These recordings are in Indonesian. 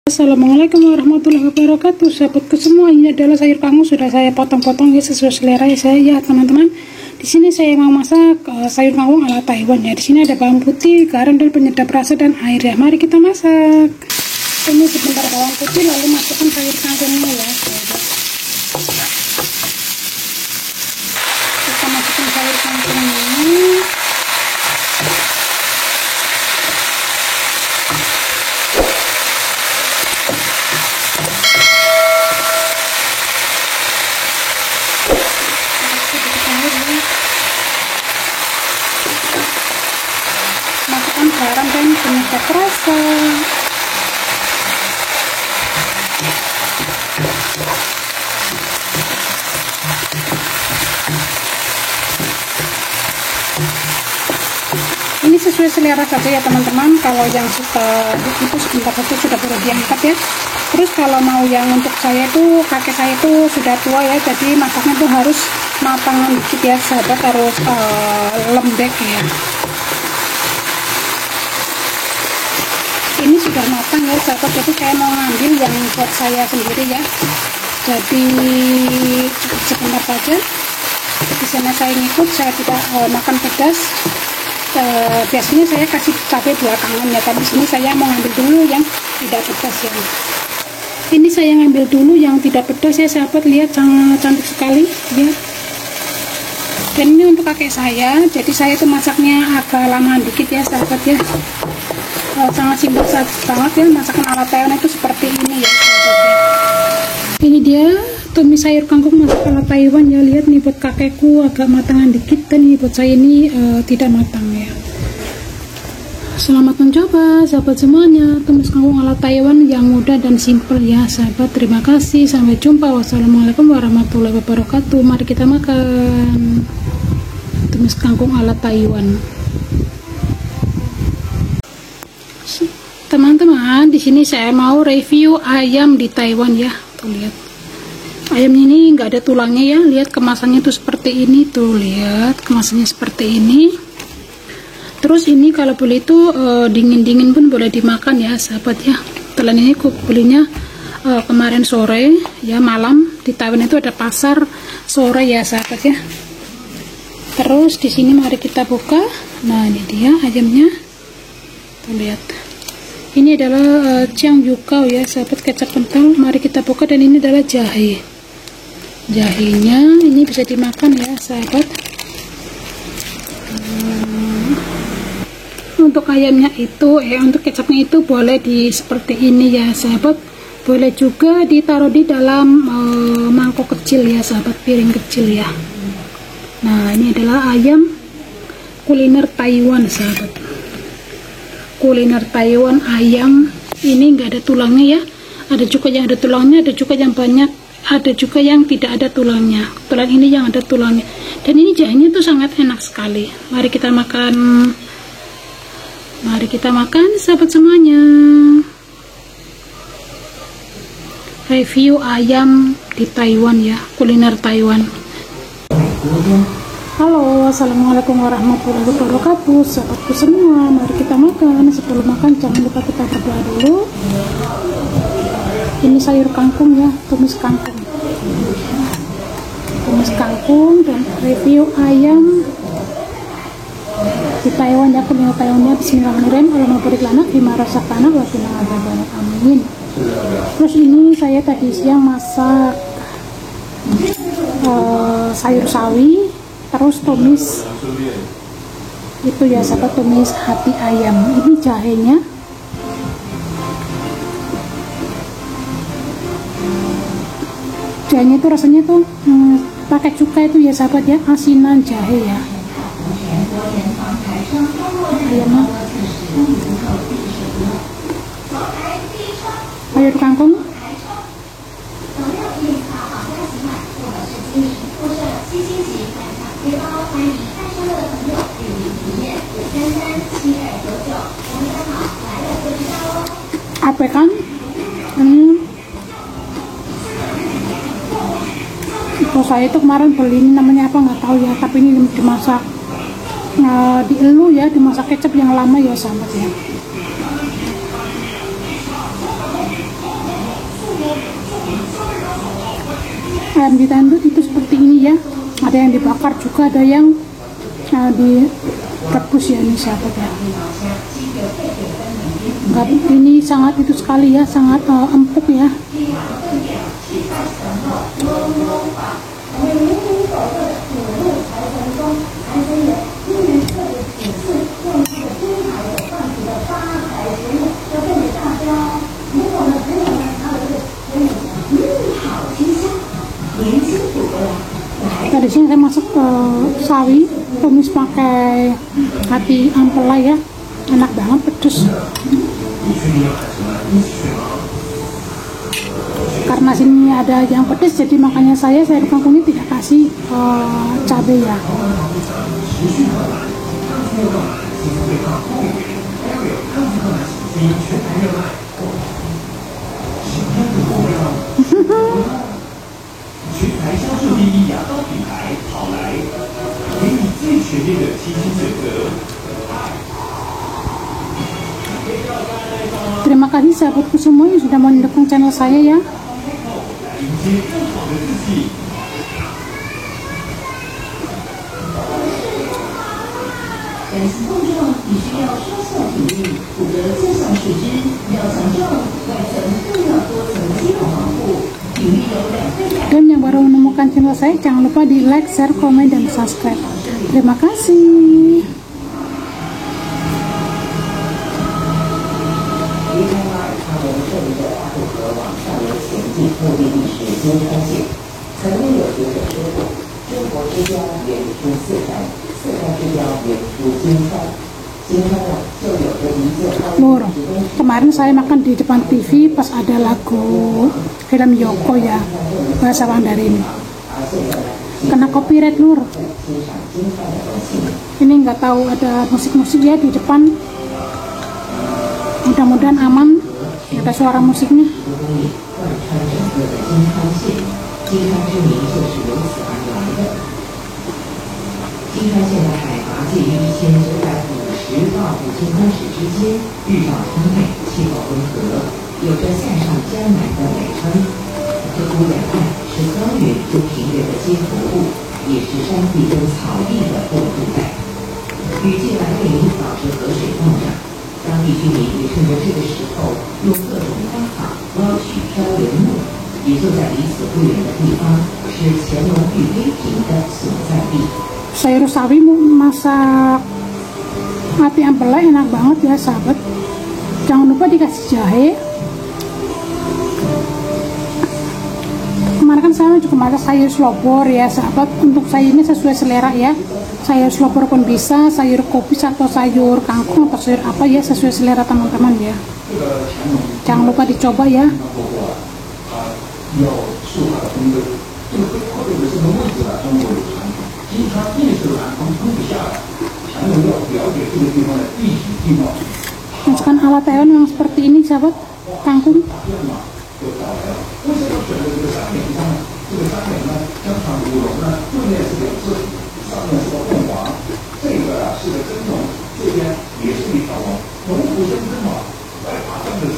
Assalamualaikum warahmatullahi wabarakatuh, sahabatku semua. Ini adalah sayur kangkung, sudah saya potong-potong ya sesuai selera saya ya teman-teman. Di sini saya mau masak sayur kangkung ala Taiwan ya. Di sini ada bawang putih, garam dan penyedap rasa dan air ya. Mari kita masak. Ini sebentar bawang putih, lalu masukkan sayur kangkungnya ya. Kita masukkan sayur kangkungnya. Masukkan garam dan penyedap rasa. Ini sesuai selera saja ya teman-teman. Kalau yang suka itu sebentar saja sudah boleh diangkat ya. Terus kalau mau yang untuk saya itu, kakek saya itu sudah tua ya, jadi masaknya tuh harus matangan dikit ya sahabat, harus lembek ya. Ini sudah matang ya sahabat, jadi saya mau ngambil yang buat saya sendiri ya, jadi sebentar saja. Di sana saya ngikut, saya tidak makan pedas. Biasanya saya kasih cabai belakangan ya, tapi di sini saya mau ngambil dulu yang tidak pedas ya. Ini saya ngambil dulu yang tidak pedas ya sahabat, lihat sangat cantik sekali ya. Dan ini untuk kakek saya, jadi saya itu masaknya agak lama dikit ya sahabat ya. Sangat simpel banget ya, masakan ala Taiwan itu seperti ini ya sahabat ya. Ini dia tumis sayur kangkung masak ala Taiwan ya. Lihat nih, buat kakekku agak matangan dikit, dan ini buat saya ini tidak matang ya. Selamat mencoba sahabat semuanya, tumis kangkung ala Taiwan yang mudah dan simpel ya sahabat. Terima kasih, sampai jumpa. Wassalamualaikum warahmatullahi wabarakatuh. Mari kita makan tumis kangkung ala Taiwan. Teman-teman, di sini saya mau review ayam di Taiwan ya. Tuh lihat, ayamnya ini nggak ada tulangnya ya. Lihat kemasannya tuh seperti ini, tuh lihat kemasannya seperti ini. Terus ini kalau beli itu dingin-dingin pun boleh dimakan ya sahabat ya. Telan ini aku belinya kemarin sore ya, malam. Di Taiwan itu ada pasar sore ya sahabat ya. Terus di sini mari kita buka. Nah, ini dia ayamnya. Tuh lihat. Ini adalah Jiangyukao ya sahabat, kecap kental. Mari kita buka, dan ini adalah jahe. Jahenya ini bisa dimakan ya sahabat. Untuk ayamnya itu, untuk kecapnya itu boleh di seperti ini ya sahabat. Boleh juga ditaruh di dalam mangkok kecil ya sahabat, piring kecil ya. Nah, ini adalah ayam kuliner Taiwan sahabat. Kuliner Taiwan ayam ini enggak ada tulangnya ya. Ada juga yang ada tulangnya, ada juga yang banyak, ada juga yang tidak ada tulangnya. Kebetulan ini yang ada tulangnya. Dan ini jahenya tuh sangat enak sekali. Mari kita makan. Mari kita makan sahabat semuanya. Review ayam di Taiwan ya, kuliner Taiwan. Halo, assalamualaikum warahmatullahi wabarakatuh, sahabatku semua. Mari kita makan. Sebelum makan jangan lupa kita berdoa dulu. Ini sayur kangkung ya, tumis kangkung. Tumis kangkung dan review ayam di Taiwan ya, kuliner Taiwannya. Bismillahirrahmanirrahim. Allahumma barik lana fima razaqtana wa qina adzabannar. Amin. Terus ini saya tadi siang masak sayur sawi, terus tumis itu ya sahabat, tumis hati ayam. Ini jahenya. Jahenya itu rasanya tuh pakai cuka itu ya sahabat ya, asinan jahe ya. Ayamnya, sayur kangkung, apa kan? Saya itu kemarin beli, ini namanya apa nggak tahu ya, tapi ini dimasak dielu ya, dimasak kecap yang lama ya sahabat ya. ayam ditendut itu seperti ini ya, ada yang dibakar juga, ada yang direbus ya. Ini sahabat ya, ini sangat itu sekali ya, sangat empuk ya. Nah, di sini saya masak sawi tumis pakai hati ampela ya, enak banget, pedes. Karena sini ada yang pedes, jadi makanya sayur kangkung ini tidak kasih cabai ya. Terima kasih sahabatku semua yang sudah mendukung channel saya ya. Dan yang baru menemukan channel saya, jangan lupa di like, share, komen, dan subscribe. Terima kasih. Lur, kemarin saya makan di depan TV pas ada lagu film Yoko ya, bahasa Mandarin, kena copyright lur. Ini nggak tahu ada musik-musik ya di depan, mudah-mudahan aman, ada suara musiknya. Sayur sawi masak hati ampela enak banget ya sahabat. Jangan lupa dikasih jahe. Kemarin kan saya juga masak sayur slopor ya sahabat. Untuk sayurnya sesuai selera ya, sayur slopor pun bisa, sayur kopis atau sayur kangkung atau sayur apa ya, sesuai selera teman-teman ya. Jangan lupa dicoba ya. Masukkan ala Taiwan yang seperti ini sahabat, kangkung.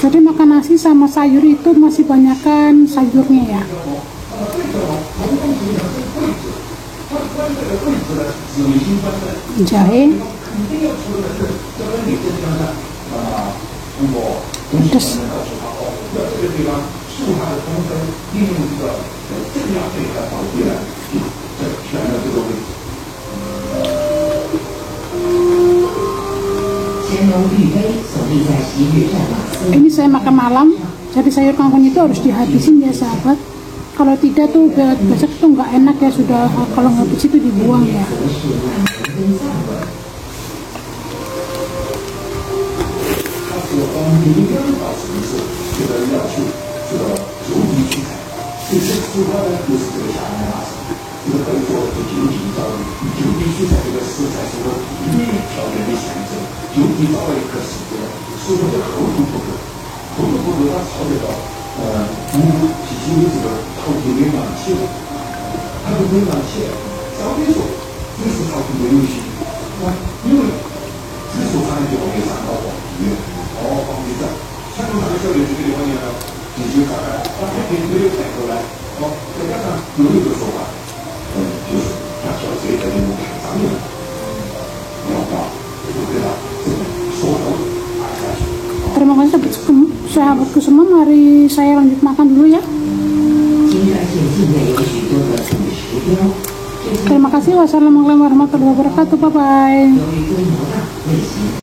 Jadi makan nasi sama sayur itu masih banyakkan sayurnya ya. Jahe, pedas. Ini saya makan malam, jadi sayur kangkung itu harus dihabisin ya sahabat. Kalau tidak tuh besok tuh nggak enak ya, sudah kalau habis itu dibuang ya. Terima kasih sahabatku semua, mari saya lanjut makan dulu ya. Terima kasih. Wassalamualaikum warahmatullahi wabarakatuh. Bye bye.